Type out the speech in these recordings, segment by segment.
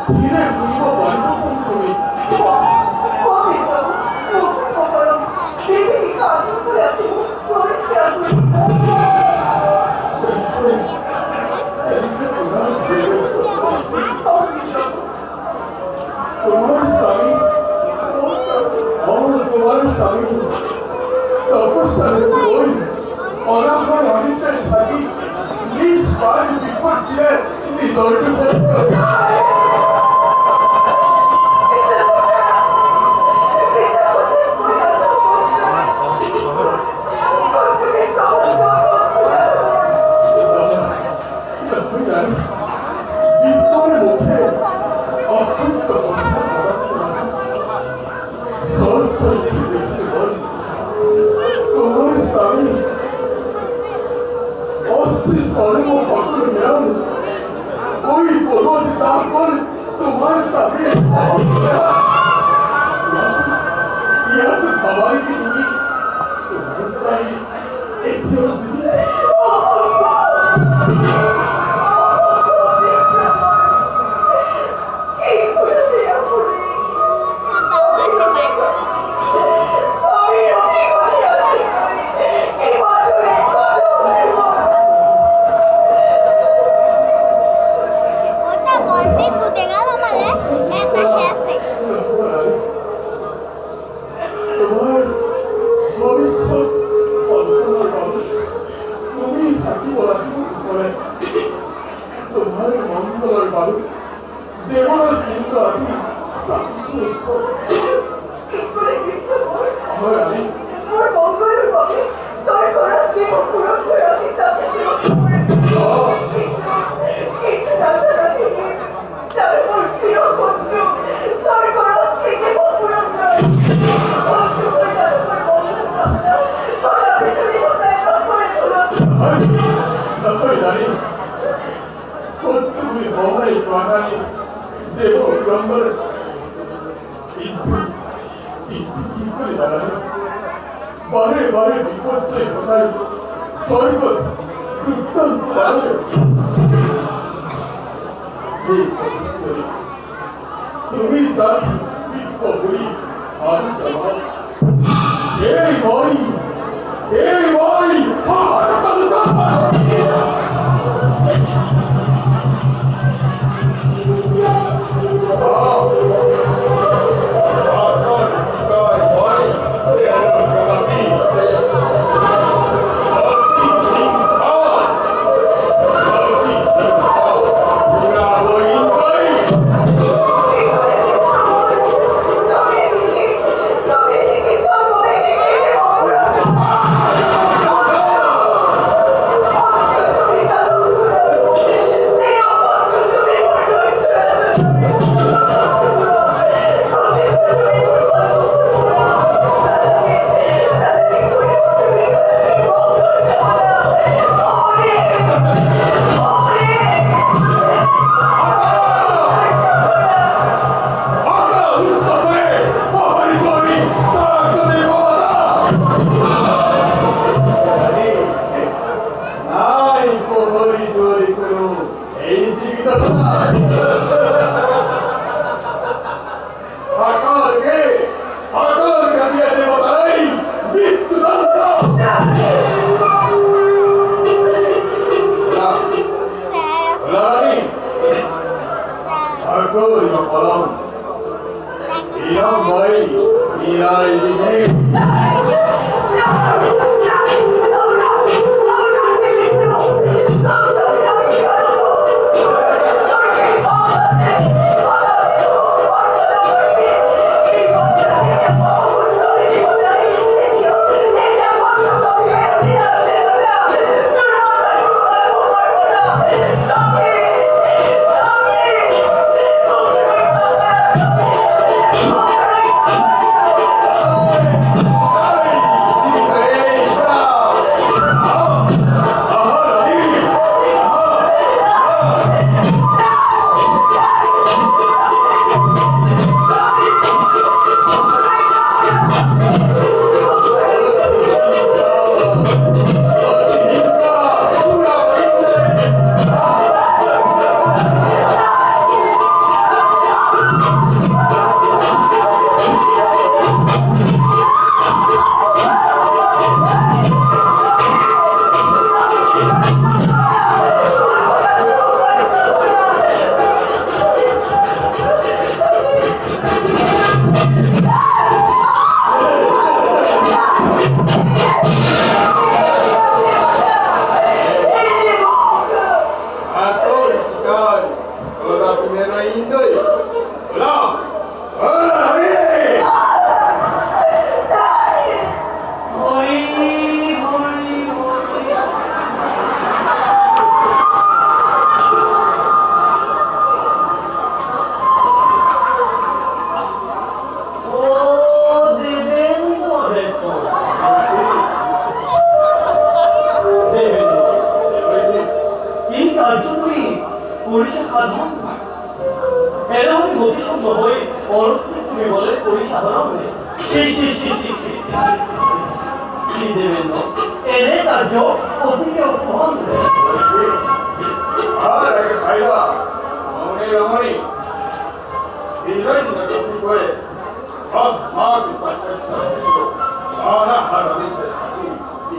ছিঁড়ে গুঁড়ো বন্ধ তুমি তোমার স্বামী তোমার স্বামী তপস্যারে বই অনাহর অনিতায় থাকি নিজ পায় বিপর্যে নিজর্য তোমার স্বামী খাবার কি তুমি তোমার স্বামী একজন বারে বারে বিপর্যয় ঘটায় স্বর্গ তুমি তার বিপরী আর সমাজ এই বই পরিষদ সাধারণ এরকম গতিশব্দ হয়ে পরস্পর তুমি বলে পরিসাধারণ শ্রী দেবেন্দ্র এনে কার্য অতিকে অপমান আর আগে সাইবা মনে রমণী বিজয় না কপি করে সব মাগ পাচ্ছা সারা হারিতে থাকি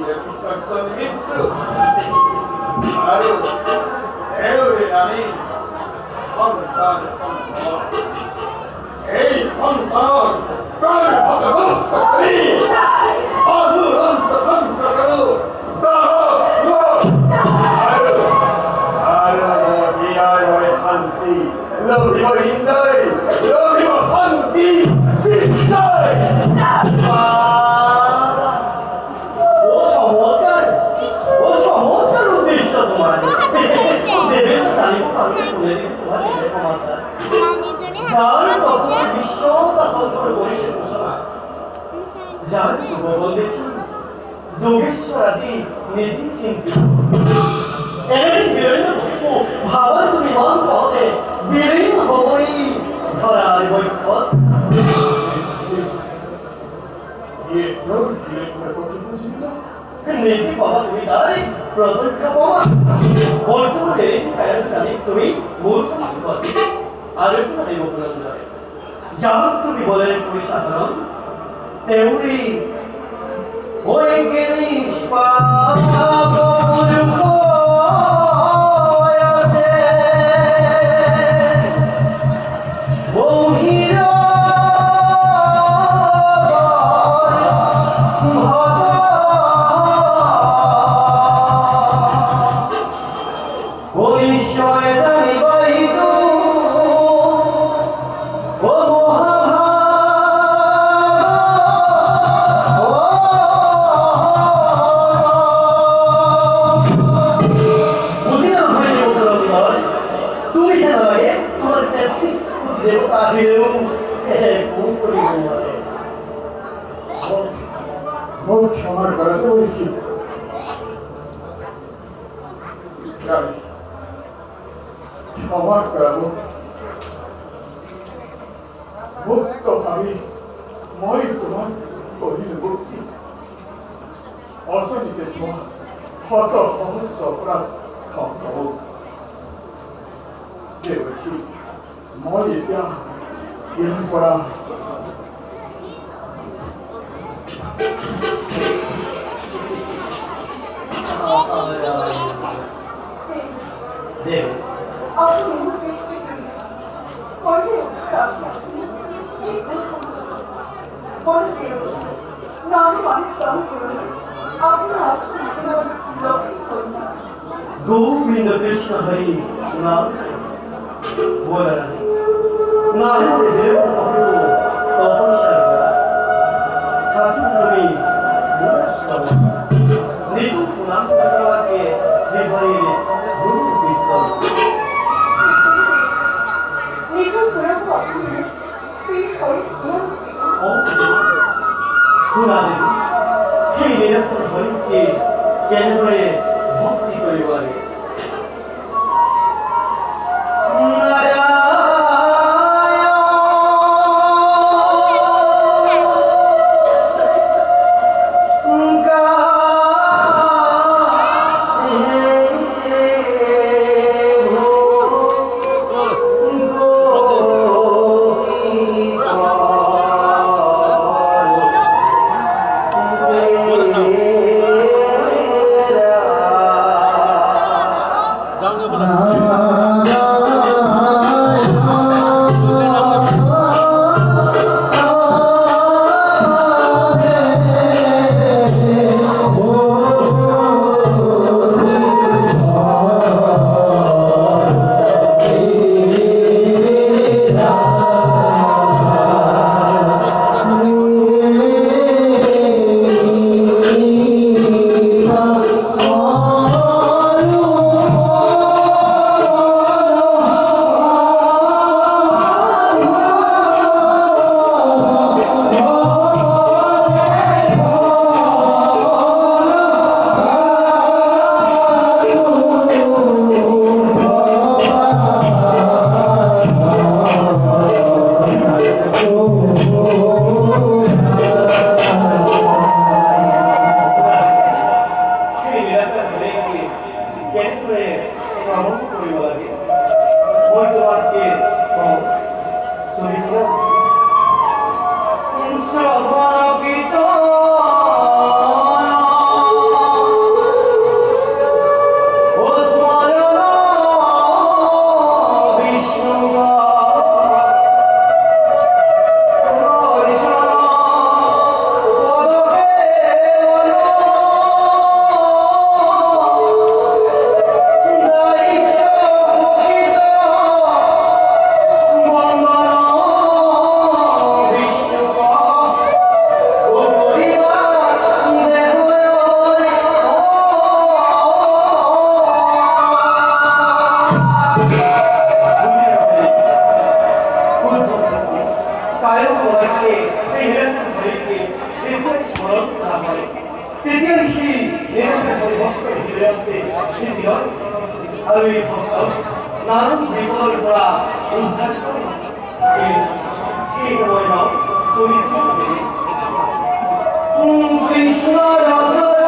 এই পিতার মৃত্যু আর এরে নানি সন্তান এই সন্তান প্রাণ ভগবত করি আদুরন সতন্ত্র করো শান্তি লভিব হৃদয় লভিব শান্তি বিস্ময় ও সমতার উদ্দেশ্য তোমার দেবের চালিত পারবে বলে দিন তোমার নিজের ক্ষমতা যার তখন বিশ্ব তখন করে পরিষদ ঘোষণা যার যুগল দেখি যোগেশ্বর আদি নিজে চিন্তিত এমনি বিভিন্ন বস্তু ভাবা তুমি মন পথে বিভিন্ন হবই ধরার বৈপদ নিজে বাবা তুমি তার প্রত্যক্ষ প্রমাণ বর্তমানে কায়দানি তুমি মূর্খ আর একটু নেই বললাম যাহা তুমি বলেন তুমি সাধারণ তেমনি ওই গিরিশ क्षमा करा तो क्षमा कराबो मुक्त भावी মই তোমার কহিল ভক্তি অসনিতে তোমার হত সহস্র অপরাধ ক্ষমা দেবকী মই এতিয়া ইয়াৰ পৰা দেব আপনি করে বলে দেব নারী মানুষ স্বামী করুন আপনার আশ্রম লক্ষ্য করুন গোবিন্দ কৃষ্ণ হরি নাম বলে না হলে দেব তপস্যা করা ঠাকুর তুমি নিতু নাম করবাকে শ্রী হরি গুরু কীর্তন নিতু পুরব আপনি শ্রী হরি গুরু শুনানি সেই নিরন্তর হরিকে কেন্দ্রে ভক্তি করিবারে 때때기 내가 머리 벗고 이래야 돼. 심지어 아유 벗고 나는 대보를 보라. 이게 뭐야? 또 이거. कृष्ण रस